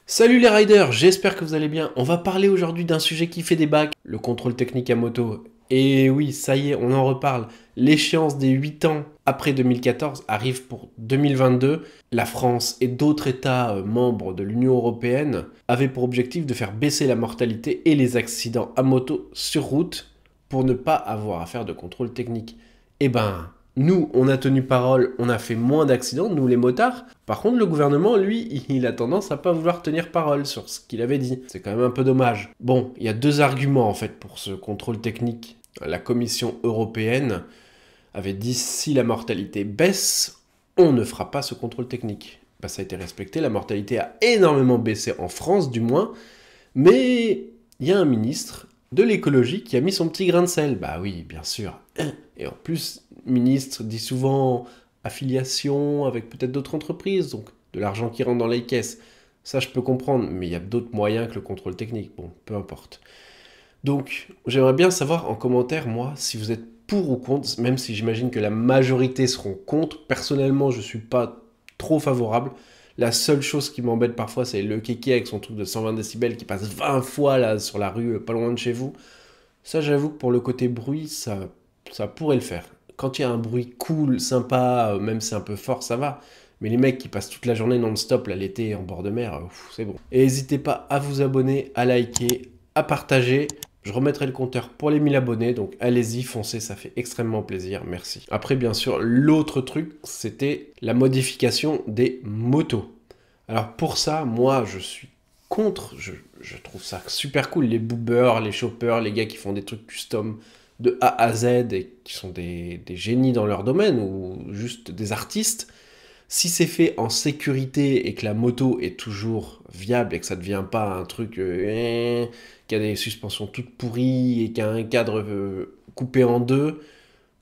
Salut les riders, j'espère que vous allez bien. On va parler aujourd'hui d'un sujet qui fait débat, le contrôle technique à moto. Et oui, ça y est, on en reparle. L'échéance des 8 ans après 2014 arrive pour 2022. La France et d'autres États membres de l'Union européenne avaient pour objectif de faire baisser la mortalité et les accidents à moto sur route pour ne pas avoir à faire de contrôle technique. Eh ben, nous, on a tenu parole, on a fait moins d'accidents, nous les motards. Par contre, le gouvernement, lui, il a tendance à pas vouloir tenir parole sur ce qu'il avait dit. C'est quand même un peu dommage. Bon, il y a deux arguments en fait pour ce contrôle technique. La Commission européenne avait dit si la mortalité baisse, on ne fera pas ce contrôle technique. Ben, ça a été respecté, la mortalité a énormément baissé en France du moins, mais il y a un ministre de l'écologie qui a mis son petit grain de sel. Bah oui, bien sûr. Et en plus, ministre dit souvent affiliation avec peut-être d'autres entreprises, donc de l'argent qui rentre dans les caisses. Ça, je peux comprendre, mais il y a d'autres moyens que le contrôle technique. Bon, peu importe. Donc, j'aimerais bien savoir en commentaire, moi, si vous êtes pour ou contre, même si j'imagine que la majorité seront contre. Personnellement, je suis pas trop favorable. La seule chose qui m'embête parfois, c'est le kéké avec son truc de 120 décibels qui passe 20 fois là sur la rue, pas loin de chez vous. Ça, j'avoue que pour le côté bruit, ça pourrait le faire. Quand il y a un bruit cool, sympa, même si c'est un peu fort, ça va. Mais les mecs qui passent toute la journée non-stop, là, l'été, en bord de mer, c'est bon. Et n'hésitez pas à vous abonner, à liker, à partager. Je remettrai le compteur pour les 1000 abonnés, donc allez-y, foncez, ça fait extrêmement plaisir, merci. Après, bien sûr, l'autre truc, c'était la modification des motos. Alors pour ça, moi, je suis contre, je trouve ça super cool, les boobers, les choppers, les gars qui font des trucs custom de A à Z et qui sont des génies dans leur domaine ou juste des artistes. Si c'est fait en sécurité et que la moto est toujours viable et que ça ne devient pas un truc qui a des suspensions toutes pourries et qui a un cadre coupé en deux,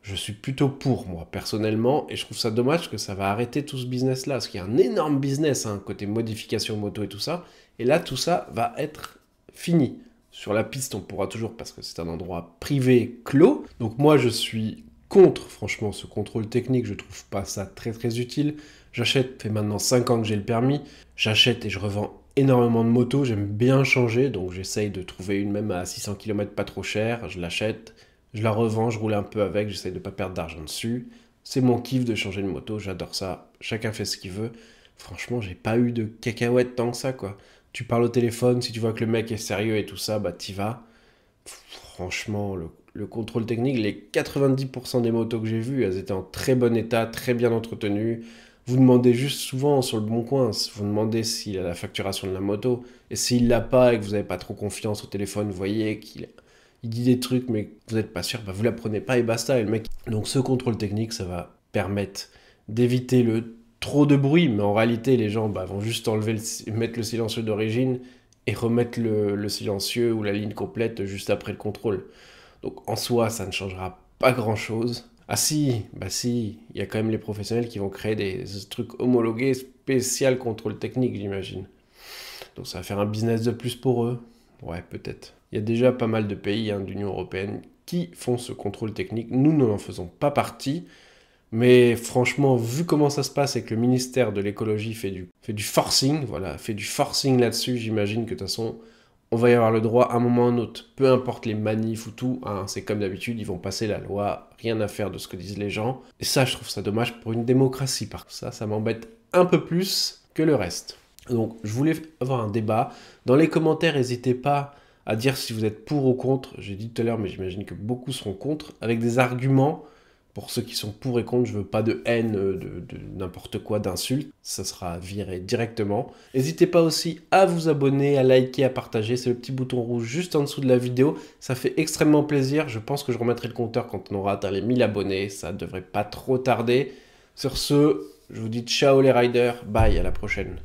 je suis plutôt pour, moi, personnellement, et je trouve ça dommage que ça va arrêter tout ce business-là, parce qu'il y a un énorme business, hein, côté modification moto et tout ça, et là, tout ça va être fini. Sur la piste, on pourra toujours, parce que c'est un endroit privé clos, donc moi, je suis contre, franchement, ce contrôle technique, je trouve pas ça très très utile. J'achète, ça fait maintenant 5 ans que j'ai le permis, j'achète et je revends énormément de motos, j'aime bien changer, donc j'essaye de trouver une même à 600 km pas trop chère, je l'achète, je la revends, je roule un peu avec, j'essaye de pas perdre d'argent dessus. C'est mon kiff de changer de moto, j'adore ça. Chacun fait ce qu'il veut. Franchement, j'ai pas eu de cacahuètes tant que ça, quoi. Tu parles au téléphone, si tu vois que le mec est sérieux et tout ça, bah t'y vas. Franchement, le contrôle technique, les 90% des motos que j'ai vues, elles étaient en très bon état, très bien entretenues. Vous demandez juste souvent sur le bon coin, vous demandez s'il a la facturation de la moto. Et s'il l'a pas et que vous n'avez pas trop confiance au téléphone, vous voyez qu'il il dit des trucs mais vous n'êtes pas sûr, bah vous la prenez pas et basta. Et le mec... Donc ce contrôle technique, ça va permettre d'éviter le trop de bruit, mais en réalité les gens vont juste mettre le silencieux d'origine et remettre le silencieux ou la ligne complète juste après le contrôle. Donc en soi, ça ne changera pas grand-chose. Ah si, bah si, il y a quand même les professionnels qui vont créer des trucs homologués spécial contrôle technique, j'imagine. Donc ça va faire un business de plus pour eux. Ouais, peut-être. Il y a déjà pas mal de pays de l'Union européenne qui font ce contrôle technique. Nous n'en faisons pas partie. Mais franchement, vu comment ça se passe et que le ministère de l'écologie fait du forcing, voilà, fait du forcing là-dessus, j'imagine que de toute façon, on va y avoir le droit à un moment ou à un autre. Peu importe les manifs ou tout, hein, c'est comme d'habitude, ils vont passer la loi, rien à faire de ce que disent les gens. Et ça, je trouve ça dommage pour une démocratie. Par contre, ça m'embête un peu plus que le reste. Donc, je voulais avoir un débat. Dans les commentaires, n'hésitez pas à dire si vous êtes pour ou contre. J'ai dit tout à l'heure, mais j'imagine que beaucoup seront contre, avec des arguments. Pour ceux qui sont pour et contre, je veux pas de haine, de n'importe quoi, d'insultes. Ça sera viré directement. N'hésitez pas aussi à vous abonner, à liker, à partager. C'est le petit bouton rouge juste en dessous de la vidéo. Ça fait extrêmement plaisir. Je pense que je remettrai le compteur quand on aura atteint les 1000 abonnés. Ça devrait pas trop tarder. Sur ce, je vous dis ciao les riders. Bye, à la prochaine.